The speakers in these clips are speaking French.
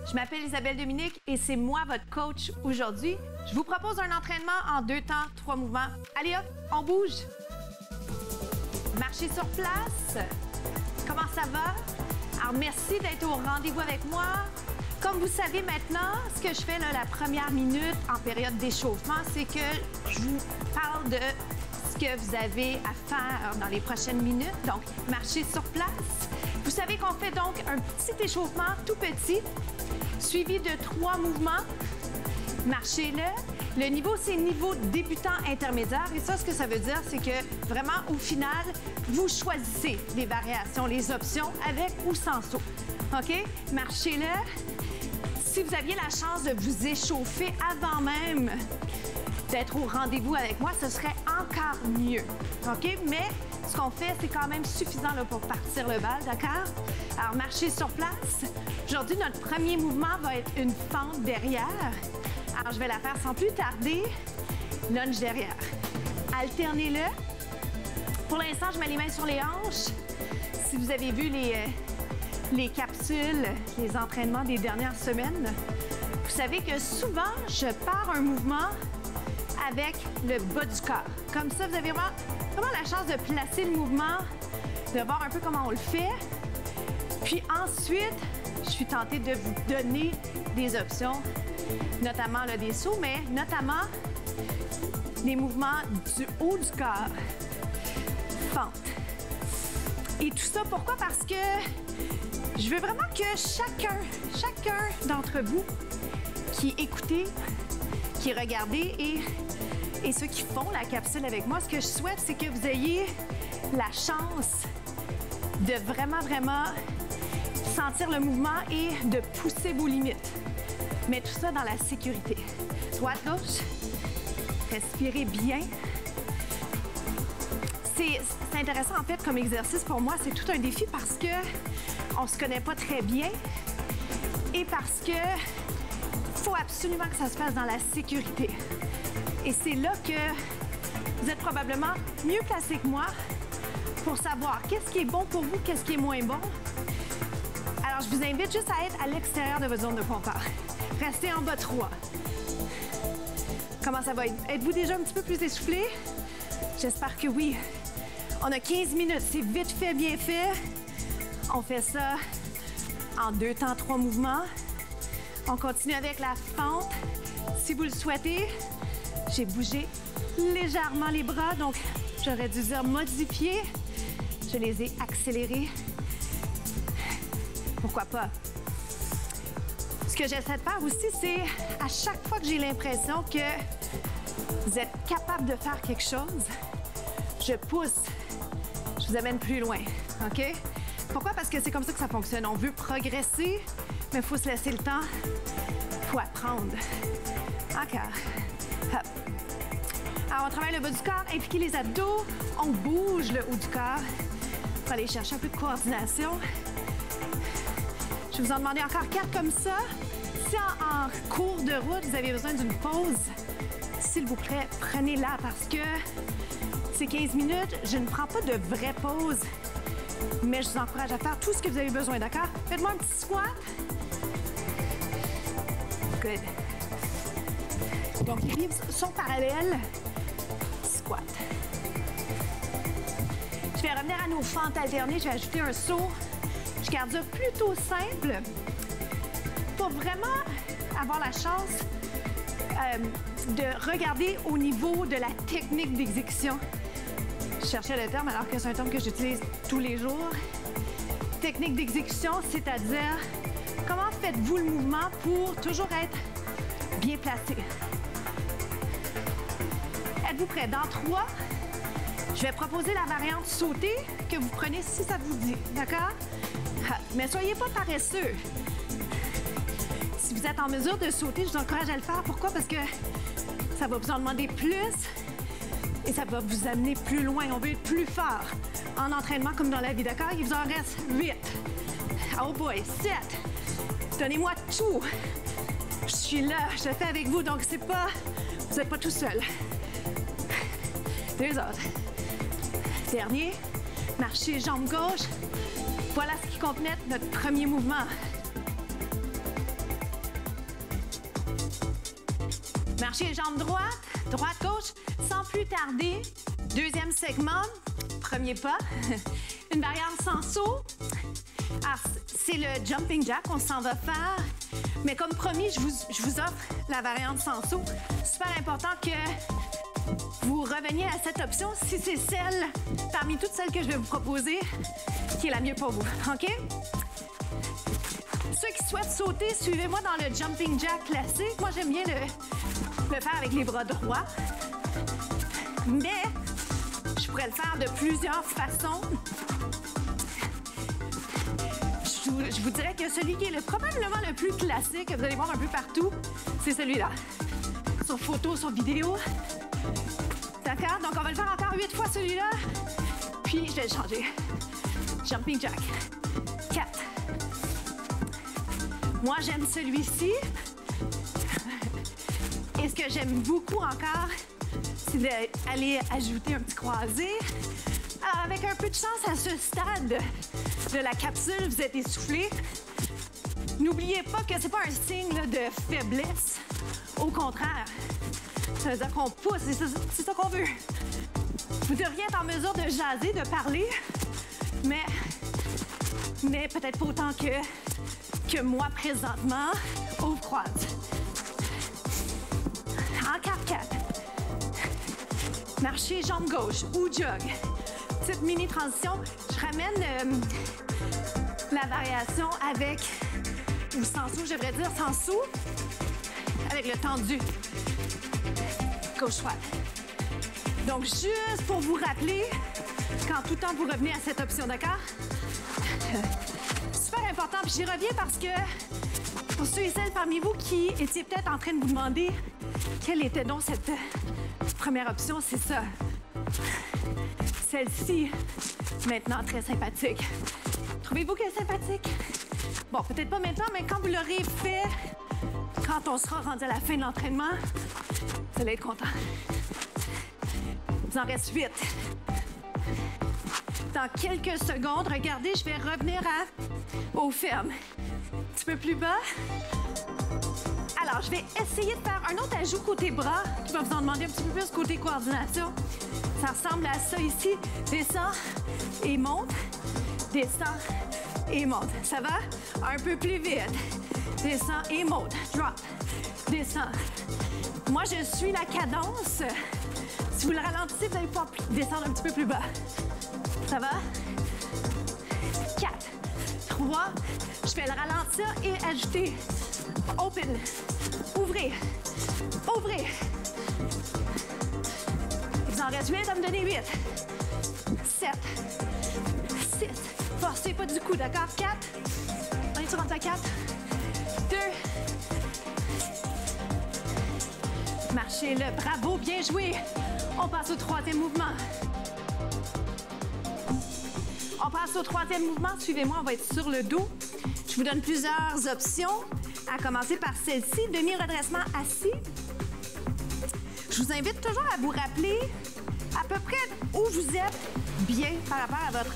Je m'appelle Isabelle Dominique et c'est moi votre coach aujourd'hui. Je vous propose un entraînement en 2 temps, 3 mouvements. Allez hop, on bouge. Marchez sur place. Comment ça va? Alors merci d'être au rendez-vous avec moi. Comme vous savez maintenant, ce que je fais là, la première minute en période d'échauffement, c'est que je vous parle de ce que vous avez à faire dans les prochaines minutes. Donc, marchez sur place. Vous savez qu'on fait donc un petit échauffement tout petit, suivi de 3 mouvements. Marchez-le. Le niveau, c'est niveau débutant intermédiaire. Et ça, ce que ça veut dire, c'est que vraiment, au final, vous choisissez les variations, les options, avec ou sans saut. OK? Marchez-le. Si vous aviez la chance de vous échauffer avant même d'être au rendez-vous avec moi, ce serait encore mieux. OK? Mais ce qu'on fait, c'est quand même suffisant là, pour partir le bal, d'accord? Alors, marchez sur place. Aujourd'hui, notre premier mouvement va être une fente derrière. Alors, je vais la faire sans plus tarder. Lunge derrière. Alternez-le. Pour l'instant, je mets les mains sur les hanches. Si vous avez vu les capsules, les entraînements des dernières semaines, vous savez que souvent, je pars un mouvement avec le bas du corps. Comme ça, vous avez vraiment la chance de placer le mouvement, de voir un peu comment on le fait. Puis ensuite, je suis tentée de vous donner des options, notamment là, des sauts, mais notamment des mouvements du haut du corps. Fente. Et tout ça, pourquoi? Parce que je veux vraiment que chacun d'entre vous qui écoutez, qui regardez et ceux qui font la capsule avec moi, ce que je souhaite, c'est que vous ayez la chance de vraiment sentir le mouvement et de pousser vos limites. Mais tout ça dans la sécurité. Droite, gauche. Respirez bien. C'est intéressant, en fait, comme exercice pour moi. C'est tout un défi parce que on se connaît pas très bien et parce que faut absolument que ça se passe dans la sécurité. Et c'est là que vous êtes probablement mieux placé que moi pour savoir qu'est-ce qui est bon pour vous, qu'est-ce qui est moins bon. Alors, je vous invite juste à être à l'extérieur de votre zone de confort. Restez en bas 3. Comment ça va? Êtes-vous déjà un petit peu plus essoufflé? J'espère que oui. On a 15 minutes. C'est vite fait, bien fait. On fait ça en 2 temps, 3 mouvements. On continue avec la fente. Si vous le souhaitez, j'ai bougé légèrement les bras, donc j'aurais dû dire modifier. Je les ai accélérés. Pourquoi pas? Ce que j'essaie de faire aussi, c'est à chaque fois que j'ai l'impression que vous êtes capable de faire quelque chose, je pousse, je vous amène plus loin, OK? Pourquoi? Parce que c'est comme ça que ça fonctionne. On veut progresser, mais il faut se laisser le temps, il faut apprendre. Encore. Hop. Alors, on travaille le bas du corps, impliquez les abdos, on bouge le haut du corps pour aller chercher un peu de coordination. Je vais vous en demander encore 4 comme ça. Si en cours de route, vous avez besoin d'une pause, s'il vous plaît, prenez-la parce que c'est 15 minutes. Je ne prends pas de vraie pause, mais je vous encourage à faire tout ce que vous avez besoin, d'accord? Faites-moi un petit squat. Good. Donc, les pieds sont parallèles. Squat. Je vais revenir à nos fentes alternées. Je vais ajouter un saut. Je garde ça plutôt simple pour vraiment avoir la chance de regarder au niveau de la technique d'exécution. Je cherchais le terme alors que c'est un terme que j'utilise tous les jours. Technique d'exécution, c'est-à-dire comment faites-vous le mouvement pour toujours être bien placé. Êtes-vous prêts? Dans 3, je vais proposer la variante sauter que vous prenez si ça vous dit, d'accord? Mais soyez pas paresseux. Si vous êtes en mesure de sauter, je vous encourage à le faire. Pourquoi? Parce que ça va vous en demander plus et ça va vous amener plus loin. On veut être plus fort en entraînement comme dans la vie, d'accord? Il vous en reste 8. Oh boy, 7. Donnez-moi tout. Je suis là, je le fais avec vous, donc c'est pas... Vous n'êtes pas tout seul. 2 autres. Dernier. Marchez jambe gauche. Voilà ce qui complète notre premier mouvement. Marchez les jambes droites, droite-gauche, sans plus tarder. Deuxième segment, premier pas, une variante sans saut. Alors, c'est le jumping jack qu'on s'en va faire. Mais comme promis, je vous offre la variante sans saut. Super important que vous reveniez à cette option si c'est celle, parmi toutes celles que je vais vous proposer, qui est la mieux pour vous. OK? Ceux qui souhaitent sauter, suivez-moi dans le jumping jack classique. Moi, j'aime bien le faire avec les bras droits. Mais je pourrais le faire de plusieurs façons. Je vous dirais que celui qui est probablement le plus classique, que vous allez voir un peu partout, c'est celui-là. Sur photo, sur vidéo. D'accord? Donc, on va le faire encore 8 fois celui-là. Puis, je vais le changer. Jumping jack. 4. Moi, j'aime celui-ci. Et ce que j'aime beaucoup encore, c'est d'aller ajouter un petit croisé. Alors, avec un peu de chance à ce stade de la capsule, vous êtes essoufflé. N'oubliez pas que c'est pas un signe là, de faiblesse. Au contraire, ça veut dire qu'on pousse et c'est ça qu'on veut. Vous devriez être en mesure de jaser, de parler, mais peut-être pas autant que moi présentement. Ouvre croise. En 4-4. Marchez jambe gauche ou jog. Petite mini transition. Je ramène la variation avec, ou sans sou, je devrais dire sans sou, avec le tendu. Gauche-droite. Donc, juste pour vous rappeler, qu'en tout temps, vous revenez à cette option, d'accord? Super important. Puis j'y reviens parce que pour ceux et celles parmi vous qui étiez peut-être en train de vous demander quelle était donc cette première option, c'est ça. Celle-ci, maintenant très sympathique. Trouvez-vous qu'elle est sympathique? Bon, peut-être pas maintenant, mais quand vous l'aurez fait, quand on sera rendu à la fin de l'entraînement, vous allez être content. Il vous en reste 8. Dans quelques secondes, regardez, je vais revenir au ferme. Un petit peu plus bas. Alors, je vais essayer de faire un autre ajout côté bras qui va vous en demander un petit peu plus côté coordination. Ça ressemble à ça ici. Descends et monte. Descends et monte. Ça va? Un peu plus vite. Descends et monte. Drop. Descends. Moi, je suis la cadence. Si vous le ralentissez, vous allez pouvoir descendre un petit peu plus bas. Ça va? 4, 3. Je vais le ralentir et ajouter. Open. Ouvrez. Ouvrez. Il vous en reste 8 à me donner 8. 7. 6. Forcez pas du coup, d'accord? 4. On est rendu à 4. 2. Marchez-le. Bravo, bien joué. On passe au troisième mouvement. On passe au troisième mouvement. Suivez-moi, on va être sur le dos. Je vous donne plusieurs options. À commencer par celle-ci, demi-redressement assis. Je vous invite toujours à vous rappeler à peu près où vous êtes bien par rapport à votre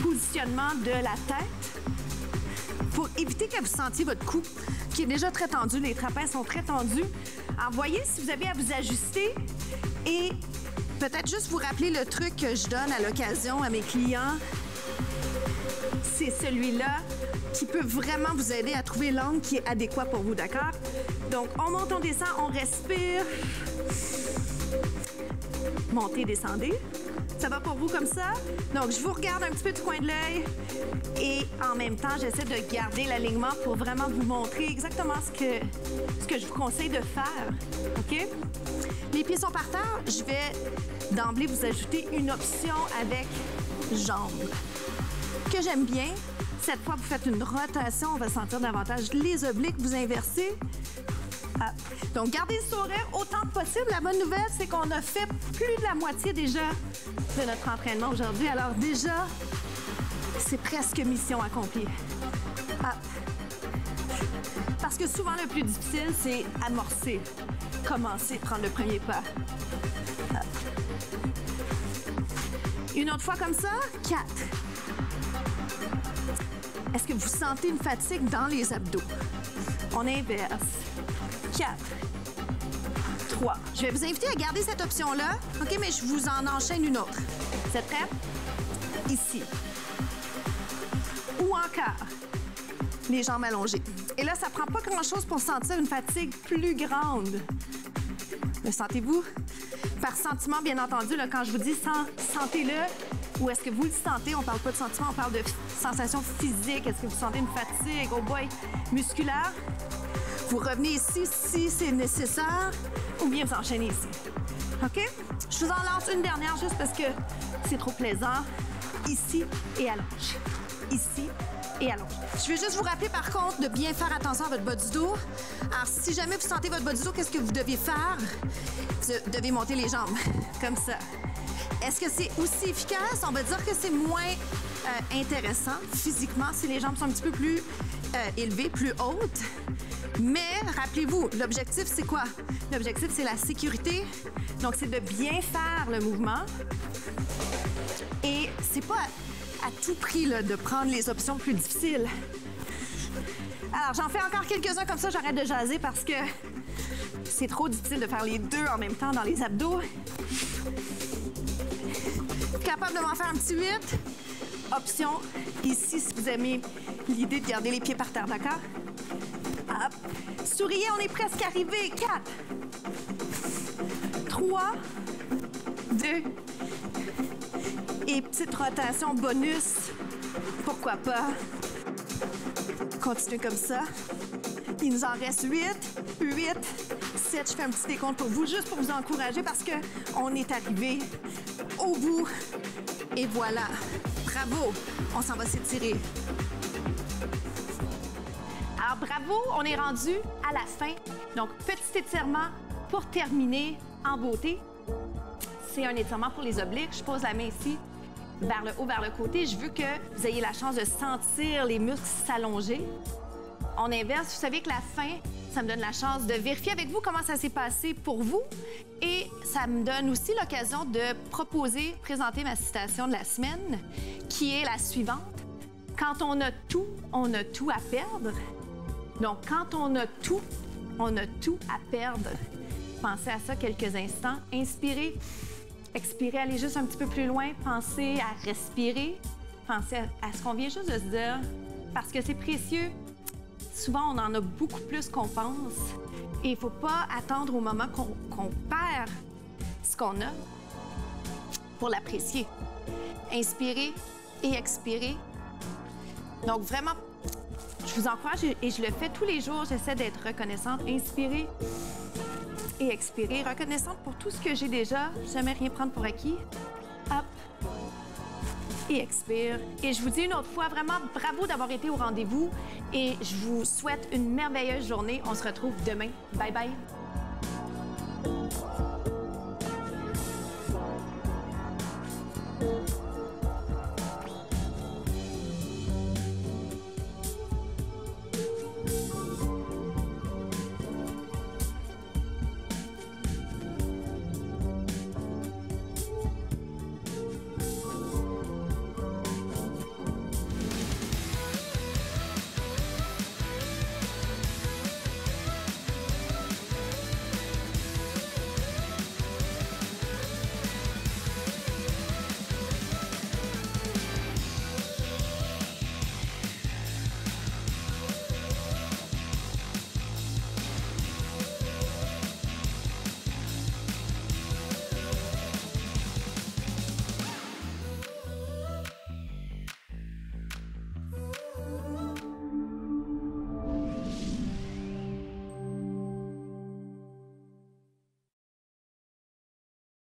positionnement de la tête pour éviter que vous sentiez votre cou qui est déjà très tendu. Les trapèzes sont très tendus. Alors, voyez si vous avez à vous ajuster et peut-être juste vous rappeler le truc que je donne à l'occasion à mes clients. C'est celui-là qui peut vraiment vous aider à trouver l'angle qui est adéquat pour vous, d'accord? Donc, on monte, on descend, on respire. Montez, descendez. Ça va pour vous comme ça? Donc, je vous regarde un petit peu du coin de l'œil et en même temps, j'essaie de garder l'alignement pour vraiment vous montrer exactement ce que je vous conseille de faire, OK? Les pieds sont par terre. Je vais d'emblée vous ajouter une option avec jambes que j'aime bien. Cette fois, vous faites une rotation, on va sentir davantage les obliques, vous inversez. Ah. Donc, gardez le sourire autant que possible. La bonne nouvelle, c'est qu'on a fait plus de la moitié déjà de notre entraînement aujourd'hui. Alors déjà, c'est presque mission accomplie. Ah. Parce que souvent, le plus difficile, c'est amorcer, commencer, prendre le premier pas. Ah. Une autre fois comme ça, 4. Est-ce que vous sentez une fatigue dans les abdos? On inverse. 4. 3. Je vais vous inviter à garder cette option-là, OK, mais je vous en enchaîne une autre. Vous êtes prêts? Ici. Ou encore, les jambes allongées. Et là, ça prend pas grand-chose pour sentir une fatigue plus grande. Le sentez-vous? Par sentiment, bien entendu, là, quand je vous dis sentez-le, ou est-ce que vous le sentez? On parle pas de sentiment, on parle de sensation physique. Est-ce que vous sentez une fatigue, oh boy, musculaire? Vous revenez ici si c'est nécessaire, ou bien vous enchaînez ici. OK? Je vous en lance une dernière juste parce que c'est trop plaisant. Ici et allonge. Ici et allonge. Je veux juste vous rappeler, par contre, de bien faire attention à votre bas du dos. Alors, si jamais vous sentez votre bas du dos, qu'est-ce que vous devez faire? Vous devez monter les jambes, comme ça. Est-ce que c'est aussi efficace? On va dire que c'est moins intéressant physiquement si les jambes sont un petit peu plus élevées, plus hautes. Mais rappelez-vous, l'objectif, c'est quoi? L'objectif, c'est la sécurité. Donc, c'est de bien faire le mouvement. Et c'est pas à tout prix là, de prendre les options plus difficiles. Alors, j'en fais encore quelques-uns comme ça, j'arrête de jaser parce que c'est trop difficile de faire les deux en même temps dans les abdos. Capable de m'en faire un petit 8. Option, ici, si vous aimez l'idée de garder les pieds par terre, d'accord? Hop. Souriez, on est presque arrivé. 4, 3, 2, et petite rotation bonus. Pourquoi pas? Continuez comme ça. Il nous en reste 8, 7. Je fais un petit décompte pour vous, juste pour vous encourager parce qu'on est arrivé au bout. Et voilà. Bravo. On s'en va s'étirer. Alors, bravo, on est rendu à la fin. Donc, petit étirement pour terminer en beauté. C'est un étirement pour les obliques. Je pose la main ici, vers le haut, vers le côté. Je veux que vous ayez la chance de sentir les muscles s'allonger. On inverse. Vous savez que la fin, ça me donne la chance de vérifier avec vous comment ça s'est passé pour vous. Et ça me donne aussi l'occasion de présenter ma citation de la semaine, qui est la suivante. Quand on a tout à perdre. Donc, quand on a tout à perdre. Pensez à ça quelques instants. Inspirez, expirez, allez juste un petit peu plus loin. Pensez à respirer. Pensez à ce qu'on vient juste de se dire. Parce que c'est précieux. Souvent, on en a beaucoup plus qu'on pense. Et il ne faut pas attendre au moment qu'on perd ce qu'on a pour l'apprécier. Inspirez et expirez. Donc, vraiment, je vous encourage et je le fais tous les jours. J'essaie d'être reconnaissante. Inspirez et expirez. Reconnaissante pour tout ce que j'ai déjà. Jamais rien prendre pour acquis. Hop. Et expire. Et je vous dis une autre fois, vraiment bravo d'avoir été au rendez-vous et je vous souhaite une merveilleuse journée. On se retrouve demain. Bye bye.